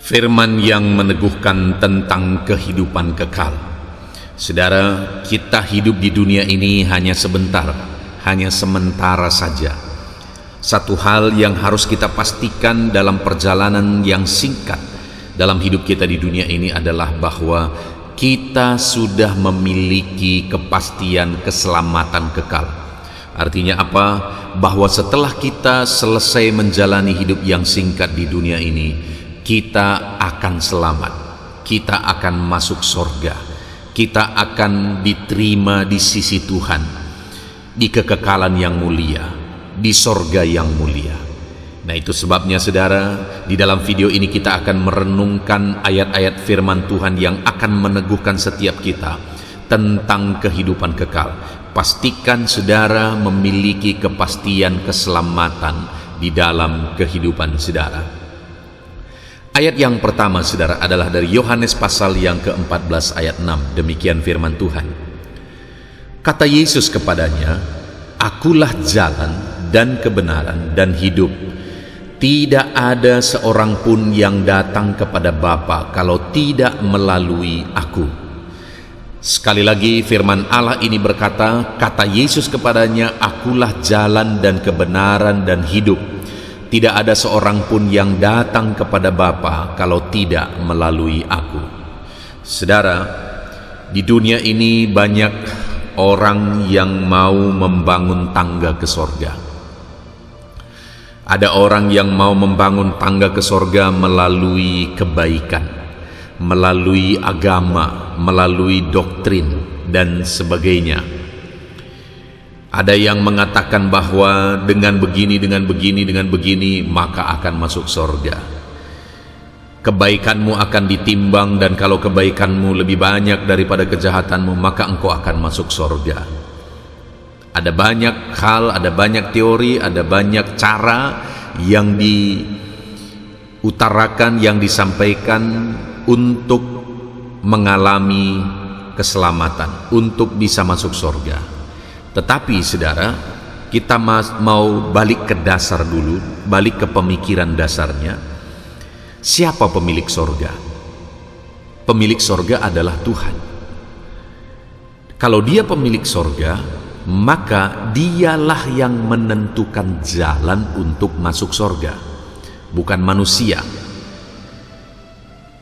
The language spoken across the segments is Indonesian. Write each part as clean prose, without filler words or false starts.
Firman yang meneguhkan tentang kehidupan kekal. Saudara, kita hidup di dunia ini hanya sebentar, hanya sementara saja. Satu hal yang harus kita pastikan dalam perjalanan yang singkat dalam hidup kita di dunia ini adalah bahwa kita sudah memiliki kepastian keselamatan kekal. Artinya apa? Bahwa setelah kita selesai menjalani hidup yang singkat di dunia ini, kita akan selamat, kita akan masuk surga, kita akan diterima di sisi Tuhan, di kekekalan yang mulia, di surga yang mulia. Nah, itu sebabnya saudara, di dalam video ini kita akan merenungkan ayat-ayat firman Tuhan yang akan meneguhkan setiap kita tentang kehidupan kekal. Pastikan saudara memiliki kepastian keselamatan di dalam kehidupan saudara. Ayat yang pertama saudara adalah dari Yohanes pasal yang ke-14 ayat 6. Demikian firman Tuhan. Kata Yesus kepadanya, "Akulah jalan dan kebenaran dan hidup. Tidak ada seorang pun yang datang kepada Bapa kalau tidak melalui Aku." Sekali lagi firman Allah ini berkata, kata Yesus kepadanya, "Akulah jalan dan kebenaran dan hidup. Tidak ada seorang pun yang datang kepada Bapa kalau tidak melalui Aku." Saudara, di dunia ini banyak orang yang mau membangun tangga ke sorga. Ada orang yang mau membangun tangga ke sorga melalui kebaikan, melalui agama, melalui doktrin, dan sebagainya. Ada yang mengatakan bahwa dengan begini, maka akan masuk sorga. Kebaikanmu akan ditimbang, dan kalau kebaikanmu lebih banyak daripada kejahatanmu, maka engkau akan masuk sorga. Ada banyak hal, ada banyak teori, ada banyak cara yang diutarakan, yang disampaikan untuk mengalami keselamatan, untuk bisa masuk surga. Tetapi saudara, kita mau balik ke dasar dulu, balik ke pemikiran dasarnya. Siapa pemilik surga? Pemilik surga adalah Tuhan. Kalau Dia pemilik surga, maka Dialah yang menentukan jalan untuk masuk surga, bukan manusia.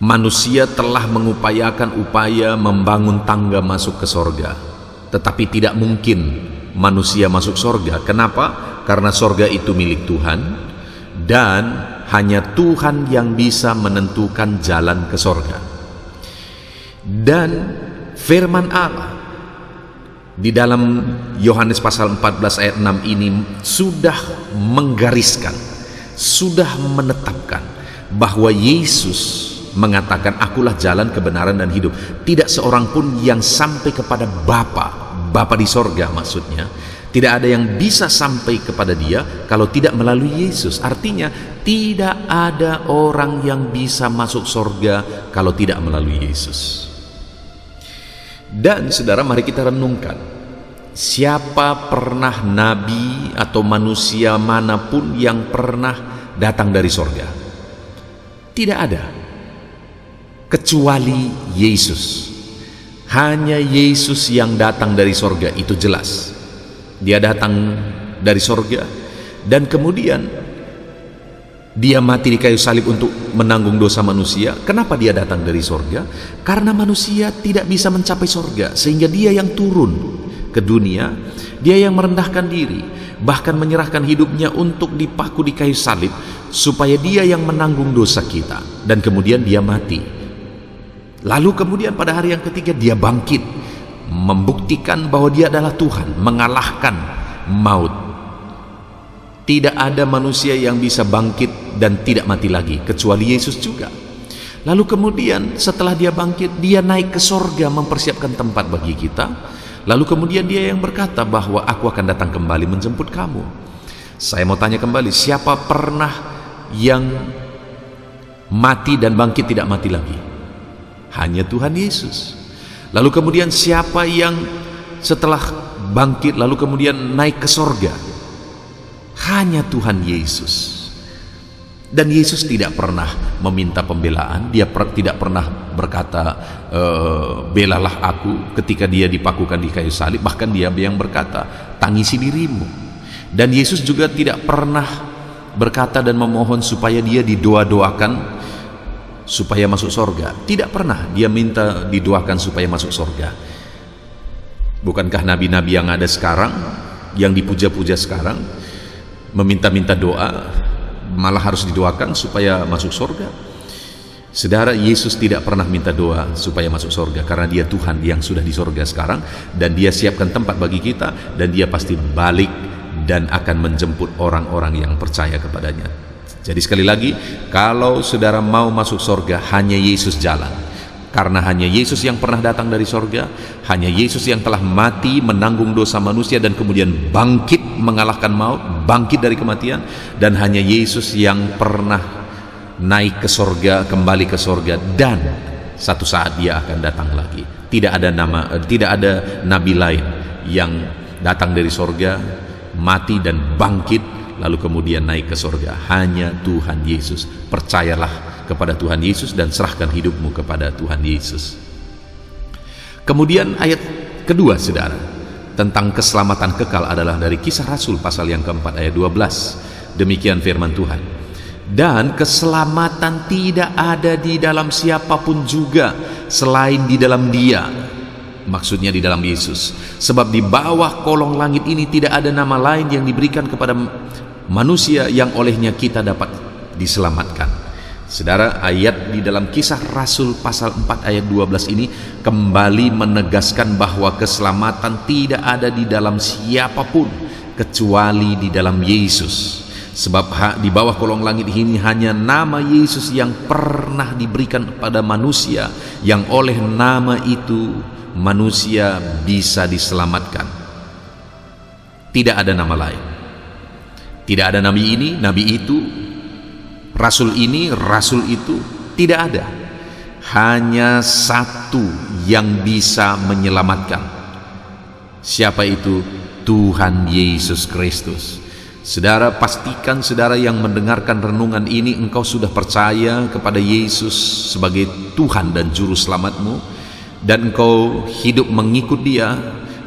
Manusia telah mengupayakan upaya membangun tangga masuk ke surga, tetapi tidak mungkin manusia masuk surga. Kenapa? Karena surga itu milik Tuhan, dan hanya Tuhan yang bisa menentukan jalan ke surga. Dan firman Allah di dalam Yohanes pasal 14 ayat 6 ini sudah menggariskan, sudah menetapkan bahwa Yesus mengatakan, "Akulah jalan, kebenaran, dan hidup. Tidak seorang pun yang sampai kepada Bapa di sorga," maksudnya tidak ada yang bisa sampai kepada Dia kalau tidak melalui Yesus. Artinya tidak ada orang yang bisa masuk sorga kalau tidak melalui Yesus. Dan saudara, mari kita renungkan, siapa pernah nabi atau manusia manapun yang pernah datang dari sorga? Tidak ada, kecuali Yesus. Hanya Yesus yang datang dari sorga, itu jelas. Dia datang dari sorga, dan kemudian Dia mati di kayu salib untuk menanggung dosa manusia. Kenapa Dia datang dari sorga? Karena manusia tidak bisa mencapai sorga, sehingga Dia yang turun ke dunia, Dia yang merendahkan diri, bahkan menyerahkan hidupnya untuk dipaku di kayu salib, supaya Dia yang menanggung dosa kita, dan kemudian Dia mati. Lalu kemudian pada hari yang ketiga Dia bangkit, membuktikan bahwa Dia adalah Tuhan, mengalahkan maut. Tidak ada manusia yang bisa bangkit dan tidak mati lagi, kecuali Yesus juga. Lalu kemudian setelah Dia bangkit, Dia naik ke sorga mempersiapkan tempat bagi kita. Lalu kemudian Dia yang berkata bahwa "Aku akan datang kembali menjemput kamu." Saya mau tanya kembali, siapa pernah yang mati dan bangkit tidak mati lagi? Hanya Tuhan Yesus. Lalu kemudian siapa yang setelah bangkit lalu kemudian naik ke sorga? Hanya Tuhan Yesus. Dan Yesus tidak pernah meminta pembelaan. Dia tidak pernah berkata, belalah aku, ketika dia dipakukan di kayu salib. Bahkan dia yang berkata, tangisi dirimu. Dan Yesus juga tidak pernah berkata dan memohon supaya dia didoa-doakan supaya masuk sorga. Tidak pernah dia minta didoakan supaya masuk sorga. Bukankah nabi-nabi yang ada sekarang, yang dipuja-puja sekarang, meminta-minta doa, malah harus didoakan supaya masuk sorga? Saudara, Yesus tidak pernah minta doa supaya masuk sorga, karena dia Tuhan yang sudah di sorga sekarang, dan dia siapkan tempat bagi kita, dan dia pasti balik dan akan menjemput orang-orang yang percaya kepadanya. Jadi sekali lagi, kalau saudara mau masuk sorga, hanya Yesus jalan. Karena hanya Yesus yang pernah datang dari sorga, hanya Yesus yang telah mati menanggung dosa manusia dan kemudian bangkit mengalahkan maut, bangkit dari kematian, dan hanya Yesus yang pernah naik ke sorga, kembali ke sorga, dan satu saat dia akan datang lagi. Tidak ada nabi lain yang datang dari sorga, mati dan bangkit lalu kemudian naik ke sorga. Hanya Tuhan Yesus. Percayalah kepada Tuhan Yesus dan serahkan hidupmu kepada Tuhan Yesus. Kemudian ayat kedua, saudara, tentang keselamatan kekal adalah dari Kisah Rasul pasal yang keempat ayat 12. Demikian firman Tuhan. Dan keselamatan tidak ada di dalam siapapun juga selain di dalam Dia. Maksudnya di dalam Yesus. Sebab di bawah kolong langit ini tidak ada nama lain yang diberikan kepada manusia yang olehnya kita dapat diselamatkan. Saudara, ayat di dalam Kisah Rasul pasal 4 ayat 12 ini kembali menegaskan bahwa keselamatan tidak ada di dalam siapapun kecuali di dalam Yesus. Sebab di bawah kolong langit ini hanya nama Yesus yang pernah diberikan kepada manusia, yang oleh nama itu manusia bisa diselamatkan. Tidak ada nama lain. Tidak ada nabi ini, nabi itu, rasul ini, rasul itu. Tidak ada. Hanya satu yang bisa menyelamatkan. Siapa itu? Tuhan Yesus Kristus. Saudara, pastikan saudara yang mendengarkan renungan ini, engkau sudah percaya kepada Yesus sebagai Tuhan dan Juru Selamatmu, dan engkau hidup mengikut Dia,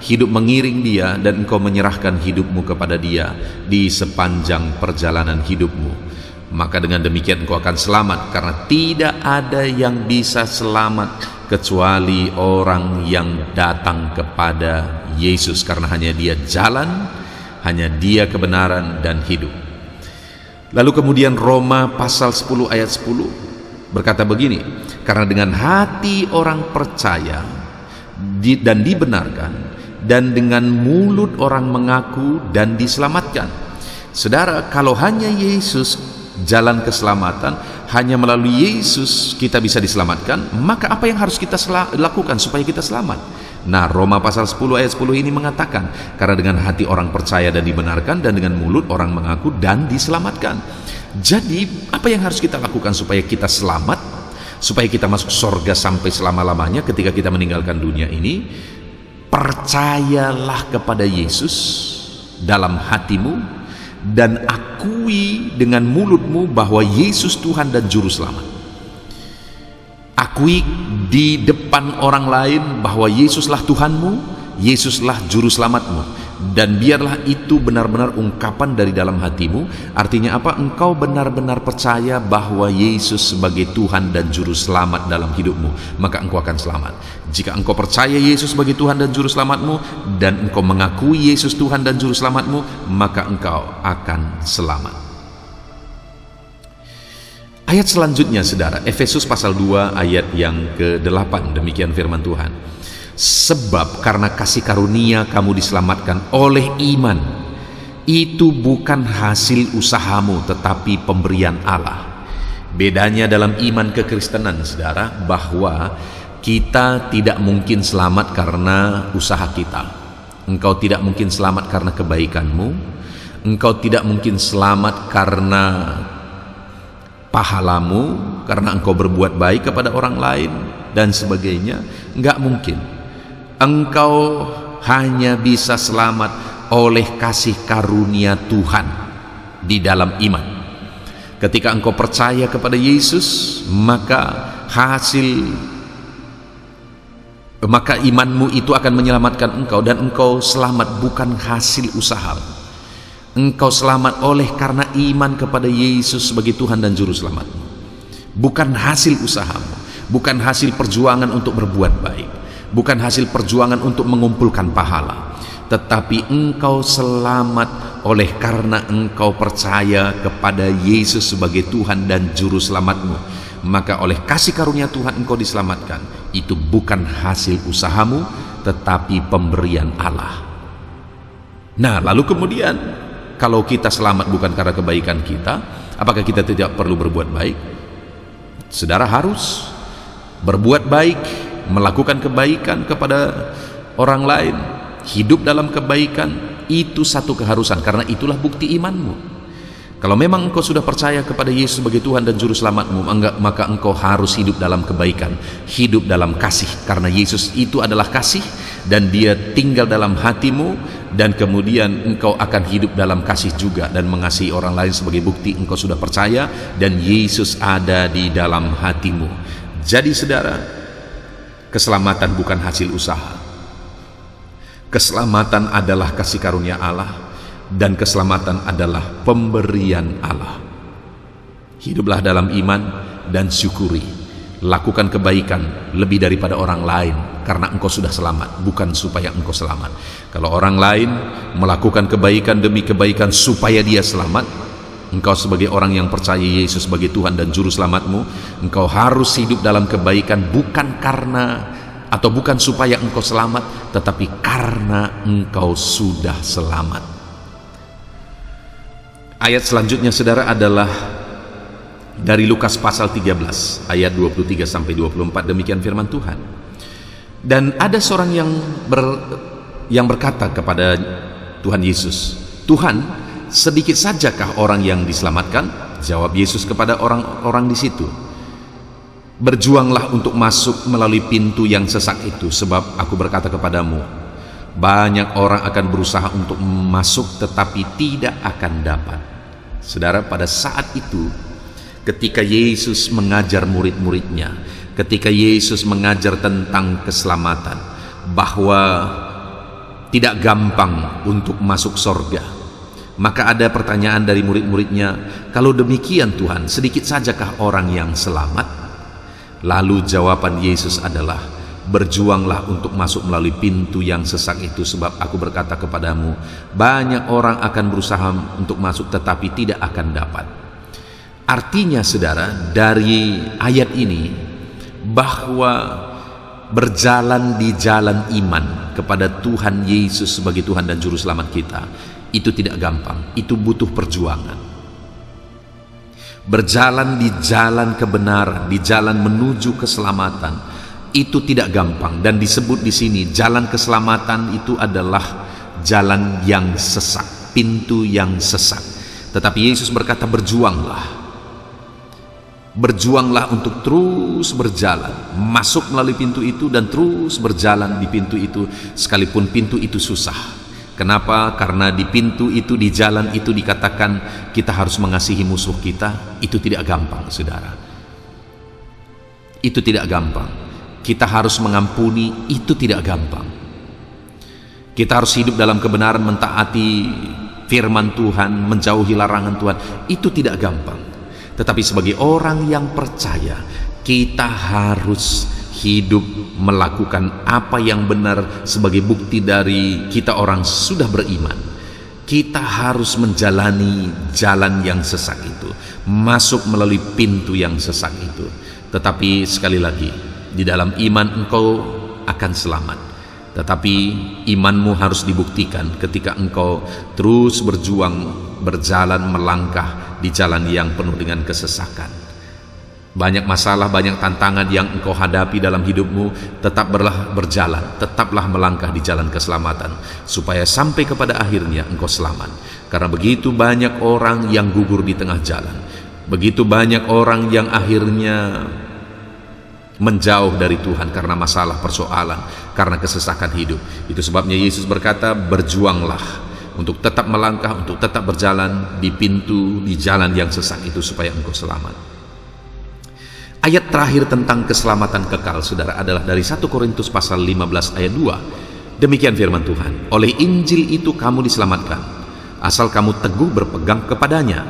hidup mengiring Dia, dan engkau menyerahkan hidupmu kepada Dia di sepanjang perjalanan hidupmu. Maka dengan demikian engkau akan selamat, karena tidak ada yang bisa selamat kecuali orang yang datang kepada Yesus, karena hanya Dia jalan, hanya Dia kebenaran dan hidup. Lalu kemudian Roma pasal 10 ayat 10 berkata begini, karena dengan hati orang percaya dan dibenarkan, dan dengan mulut orang mengaku dan diselamatkan. Saudara, kalau hanya Yesus jalan keselamatan, hanya melalui Yesus kita bisa diselamatkan, maka apa yang harus kita lakukan supaya kita selamat? Nah, Roma pasal 10 ayat 10 ini mengatakan, karena dengan hati orang percaya dan dibenarkan, dan dengan mulut orang mengaku dan diselamatkan. Jadi, apa yang harus kita lakukan supaya kita selamat, supaya kita masuk surga sampai selama-lamanya ketika kita meninggalkan dunia ini? Percayalah kepada Yesus dalam hatimu, dan akui dengan mulutmu bahwa Yesus Tuhan dan Juru Selamat. Akui di depan orang lain bahwa Yesuslah Tuhanmu, Yesuslah Juru Selamatmu, dan biarlah itu benar-benar ungkapan dari dalam hatimu. Artinya apa? Engkau benar-benar percaya bahwa Yesus sebagai Tuhan dan Juru Selamat dalam hidupmu, maka engkau akan selamat. Jika engkau percaya Yesus sebagai Tuhan dan Juru Selamatmu, dan engkau mengakui Yesus Tuhan dan Juru Selamatmu, maka engkau akan selamat. Ayat selanjutnya, saudara, Efesus pasal 2 ayat yang ke-8, demikian firman Tuhan. Sebab karena kasih karunia kamu diselamatkan oleh iman. Itu bukan hasil usahamu, tetapi pemberian Allah. Bedanya dalam iman kekristenan, saudara, bahwa kita tidak mungkin selamat karena usaha kita. Engkau tidak mungkin selamat karena kebaikanmu. Engkau tidak mungkin selamat karena pahalamu, karena engkau berbuat baik kepada orang lain dan sebagainya. Enggak mungkin. Engkau hanya bisa selamat oleh kasih karunia Tuhan di dalam iman. Ketika engkau percaya kepada Yesus, maka imanmu itu akan menyelamatkan engkau, dan engkau selamat bukan hasil usaha. Engkau selamat oleh karena iman kepada Yesus sebagai Tuhan dan Juru Selamatmu, bukan hasil usahamu, bukan hasil perjuangan untuk berbuat baik, bukan hasil perjuangan untuk mengumpulkan pahala, tetapi engkau selamat oleh karena engkau percaya kepada Yesus sebagai Tuhan dan Juru Selamatmu. Maka oleh kasih karunia Tuhan engkau diselamatkan. Itu bukan hasil usahamu, tetapi pemberian Allah. Nah, lalu kemudian kalau kita selamat bukan karena kebaikan kita, apakah kita tidak perlu berbuat baik? Saudara harus berbuat baik, melakukan kebaikan kepada orang lain, hidup dalam kebaikan. Itu satu keharusan, karena itulah bukti imanmu. Kalau memang engkau sudah percaya kepada Yesus sebagai Tuhan dan Juru Selamatmu, maka engkau harus hidup dalam kebaikan, hidup dalam kasih, karena Yesus itu adalah kasih dan Dia tinggal dalam hatimu, dan kemudian engkau akan hidup dalam kasih juga dan mengasihi orang lain sebagai bukti engkau sudah percaya dan Yesus ada di dalam hatimu. Jadi saudara, keselamatan bukan hasil usaha. Keselamatan adalah kasih karunia Allah, dan keselamatan adalah pemberian Allah. Hiduplah dalam iman dan syukuri. Lakukan kebaikan lebih daripada orang lain, karena engkau sudah selamat, bukan supaya engkau selamat. Kalau orang lain melakukan kebaikan demi kebaikan supaya dia selamat, engkau sebagai orang yang percaya Yesus sebagai Tuhan dan Juru Selamatmu, engkau harus hidup dalam kebaikan bukan karena atau bukan supaya engkau selamat, tetapi karena engkau sudah selamat. Ayat selanjutnya saudara adalah dari Lukas pasal 13 ayat 23 sampai 24. Demikian firman Tuhan. Dan ada seorang yang berkata kepada Tuhan Yesus, "Tuhan, sedikit sajakah orang yang diselamatkan?" Jawab Yesus kepada orang-orang di situ, "Berjuanglah untuk masuk melalui pintu yang sesak itu, sebab aku berkata kepadamu, banyak orang akan berusaha untuk masuk tetapi tidak akan dapat." Saudara, pada saat itu ketika Yesus mengajar murid-muridnya, ketika Yesus mengajar tentang keselamatan, bahwa tidak gampang untuk masuk sorga, maka ada pertanyaan dari murid-muridnya, "Kalau demikian Tuhan, sedikit sajakah orang yang selamat?" Lalu jawaban Yesus adalah, "Berjuanglah untuk masuk melalui pintu yang sesak itu, sebab aku berkata kepadamu, banyak orang akan berusaha untuk masuk tetapi tidak akan dapat." Artinya saudara, dari ayat ini bahwa berjalan di jalan iman kepada Tuhan Yesus sebagai Tuhan dan Juru Selamat kita, itu tidak gampang, itu butuh perjuangan. Berjalan di jalan kebenaran, di jalan menuju keselamatan, itu tidak gampang, dan disebut di sini jalan keselamatan itu adalah jalan yang sesak, pintu yang sesak. Tetapi Yesus berkata, berjuanglah. Berjuanglah untuk terus berjalan, masuk melalui pintu itu dan terus berjalan di pintu itu, sekalipun pintu itu susah. Kenapa? Karena di pintu itu, di jalan itu dikatakan kita harus mengasihi musuh kita. Itu tidak gampang, saudara. Itu tidak gampang. Kita harus mengampuni, itu tidak gampang. Kita harus hidup dalam kebenaran, mentaati firman Tuhan, menjauhi larangan Tuhan, itu tidak gampang. Tetapi sebagai orang yang percaya, kita harus hidup melakukan apa yang benar sebagai bukti dari kita orang sudah beriman. Kita harus menjalani jalan yang sesak itu, masuk melalui pintu yang sesak itu. Tetapi sekali lagi, di dalam iman engkau akan selamat. Tetapi imanmu harus dibuktikan ketika engkau terus berjuang, berjalan, melangkah di jalan yang penuh dengan kesesakan. Banyak masalah, banyak tantangan yang engkau hadapi dalam hidupmu, tetaplah berjalan, tetaplah melangkah di jalan keselamatan, supaya sampai kepada akhirnya engkau selamat. Karena begitu banyak orang yang gugur di tengah jalan, begitu banyak orang yang akhirnya menjauh dari Tuhan karena masalah, persoalan, karena kesesakan hidup. Itu sebabnya Yesus berkata, berjuanglah untuk tetap melangkah, untuk tetap berjalan di pintu, di jalan yang sesak itu supaya engkau selamat. Ayat terakhir tentang keselamatan kekal, saudara, adalah dari 1 Korintus pasal 15 ayat 2. Demikian firman Tuhan, oleh Injil itu kamu diselamatkan, asal kamu teguh berpegang kepadanya,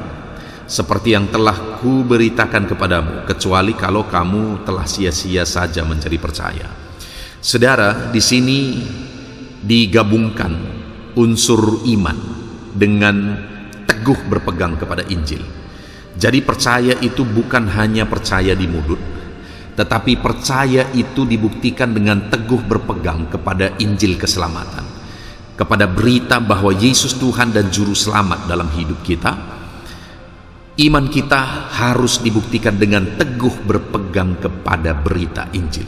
seperti yang telah kuberitakan kepadamu, kecuali kalau kamu telah sia-sia saja mencari percaya. Saudara, di sini digabungkan unsur iman dengan teguh berpegang kepada Injil. Jadi percaya itu bukan hanya percaya di mulut, tetapi percaya itu dibuktikan dengan teguh berpegang kepada Injil keselamatan, kepada berita bahwa Yesus Tuhan dan Juru Selamat dalam hidup kita. Iman kita harus dibuktikan dengan teguh berpegang kepada berita Injil.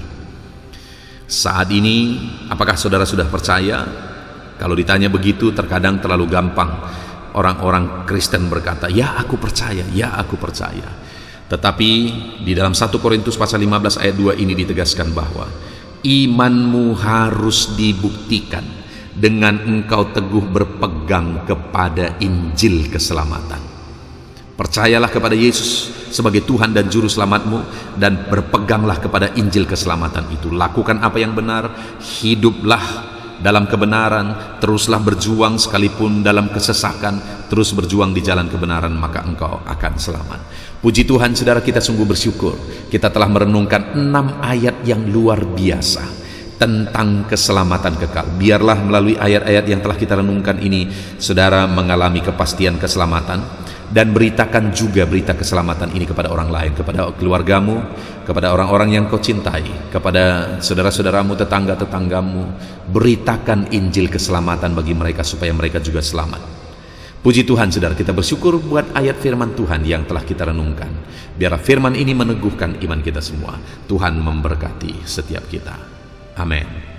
Saat ini, apakah saudara sudah percaya? Kalau ditanya begitu, terkadang terlalu gampang orang-orang Kristen berkata, ya aku percaya, ya aku percaya. Tetapi di dalam 1 Korintus pasal 15 ayat 2 ini ditegaskan bahwa imanmu harus dibuktikan dengan engkau teguh berpegang kepada Injil keselamatan. Percayalah kepada Yesus sebagai Tuhan dan Juru Selamatmu, dan berpeganglah kepada Injil keselamatan itu. Lakukan apa yang benar, hiduplah dalam kebenaran, teruslah berjuang sekalipun dalam kesesakan, terus berjuang di jalan kebenaran, maka engkau akan selamat. Puji Tuhan, saudara, kita sungguh bersyukur. Kita telah merenungkan 6 ayat yang luar biasa tentang keselamatan kekal. Biarlah melalui ayat-ayat yang telah kita renungkan ini, saudara mengalami kepastian keselamatan, dan beritakan juga berita keselamatan ini kepada orang lain, kepada keluargamu, kepada orang-orang yang kau cintai, kepada saudara-saudaramu, tetangga-tetanggamu. Beritakan Injil keselamatan bagi mereka supaya mereka juga selamat. Puji Tuhan, saudara, kita bersyukur buat ayat firman Tuhan yang telah kita renungkan. Biar firman ini meneguhkan iman kita semua. Tuhan memberkati setiap kita. Amin.